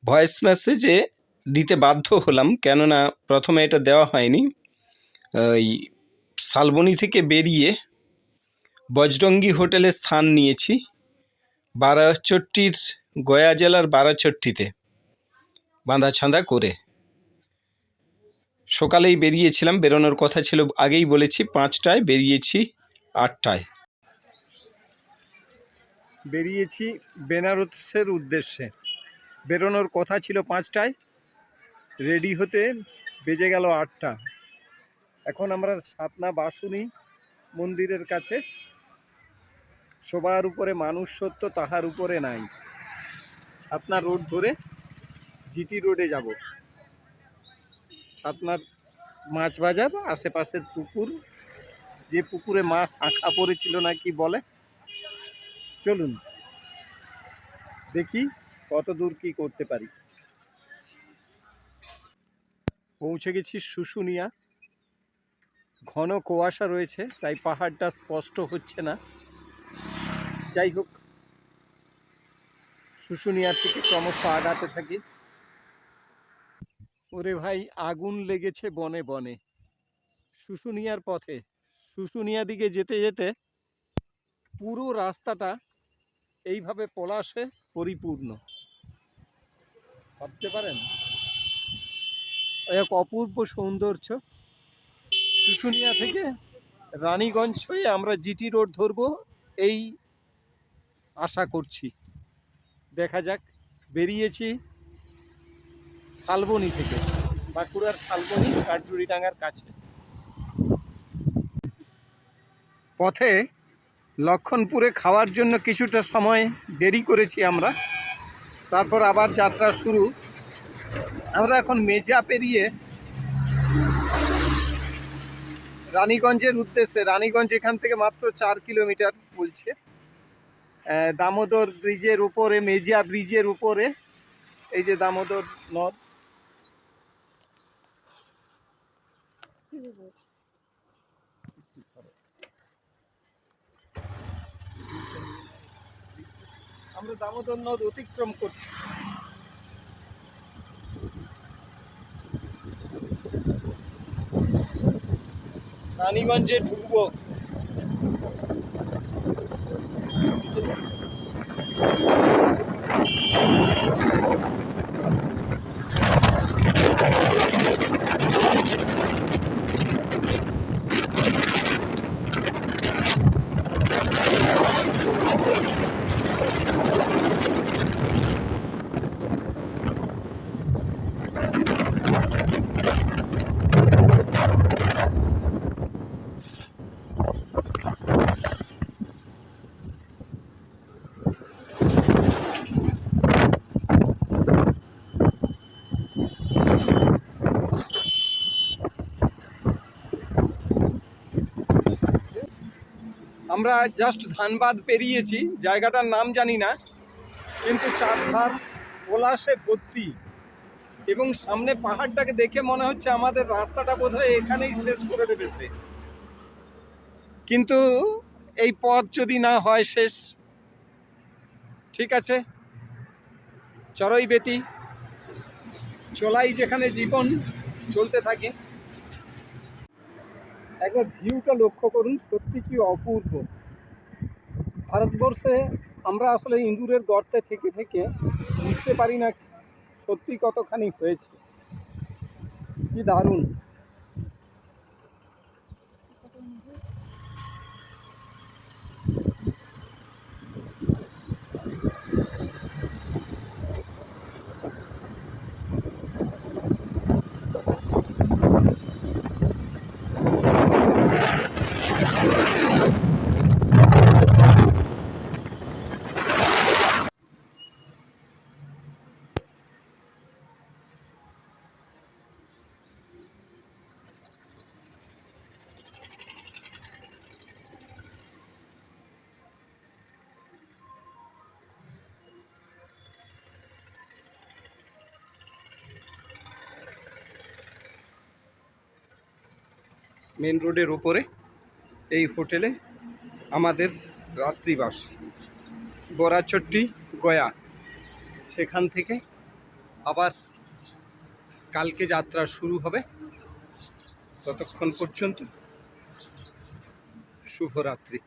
Voice মেসেজে দিতে বাধ্য হলাম, কেননা প্রথমে এটা দেওয়া হয়নি। ওই শালবনী থেকে বেরিয়ে বজরঙ্গি হোটেলে স্থান নিয়েছি, বারাচট্টির, গয়া জেলার বারাচট্টিতে বাঁধাছাঁদা করে। সকালেই বেরিয়েছিলাম, বেরোনোর কথা ছিল আগেই বলেছি 5টায়, বেরিয়েছি 8টায়। বেরিয়েছি বেনারসের উদ্দেশ্যে, বেরোনোর কথা ছিল 5টায়, রেডি হতে বেজে গেল 8টা। এখন আমরা সাতনা বাসুনি মন্দিরের কাছে। সবার উপরে মানুষ সত্য, তাহার উপরে নাই। ছাতনা রোড ধরে জিটি রোডে যাব। ছাতনার মাছ বাজার, আশেপাশের পুকুর, যে পুকুরে মাছ আঁখা পড়েছিল নাকি বলে। চলুন দেখি কত দূর কি করতে পারি। পৌঁছে গেছি শুশুনিয়া। ঘন কুয়াশা রয়েছে, তাই পাহাড়টা স্পষ্ট হচ্ছে না। যাই হোক, শুশুনিয়া থেকে ক্রমশ আগাতে থাকি। ওরে ভাই, আগুন লেগেছে বনে বনে। শুশুনিয়ার পথে, শুশুনিয়া দিকে যেতে যেতে পুরো রাস্তাটা এইভাবে পলাশে পরিপূর্ণ। ভাবতে পারেন, এক অপূর্ব সৌন্দর্য। শুশুনিয়া থেকে রানীগঞ্জ হয়ে আমরা জিটি রোড ধরবো এই আশা করছি। দেখা যাক। বেরিয়েছি শালবনী থেকে, বাঁকুড়ার শালবনী, কাঠজুড়িডাঙ্গার কাছে। পথে লক্ষণপুরে খাওয়ার জন্য কিছুটা সময় দেরি করেছি আমরা, তারপর আবার যাত্রা শুরু। আমরা এখন মেজা পেরিয়ে রানীগঞ্জের উদ্দেশ্যে। রানীগঞ্জ এখান থেকে মাত্র 4 কিলোমিটার বলছে। দামোদর ব্রিজের উপরে, মেজা ব্রিজের উপরে এই যে দামোদর নদ। আমরা দামোদর নদ অতিক্রম করছি। রানীগঞ্জে ঢুকবো। আমরা জাস্ট ধানবাদ পেরিয়েছি, জায়গাটার নাম জানি না, কিন্তু চারধার পলাশে ভর্তি। এবং সামনে পাহাড়টাকে দেখে মনে হচ্ছে আমাদের রাস্তাটা বোধহয় এখানেই শেষ করে দেবে সে। কিন্তু এই পথ যদি না হয় শেষ, ঠিক আছে, চড়ই বেতি, চলাই যেখানে জীবন, চলতে থাকে। একবার ভিউটা লক্ষ্য করুন, সত্যি কি অপূর্ব। ভারতবর্ষে আমরা আসলে ইঁদুরের গর্তে থেকে থেকে বুঝতে পারি না সত্যি কতখানি হয়েছে। কি দারুণ। মেন রোডের ওপরে এই হোটেলে আমাদের রাত্রিবাস। বরাচট্টি, গয়া, সেখান থেকে আবার কালকে যাত্রা শুরু হবে। ততক্ষণ পর্যন্ত শুভরাত্রি।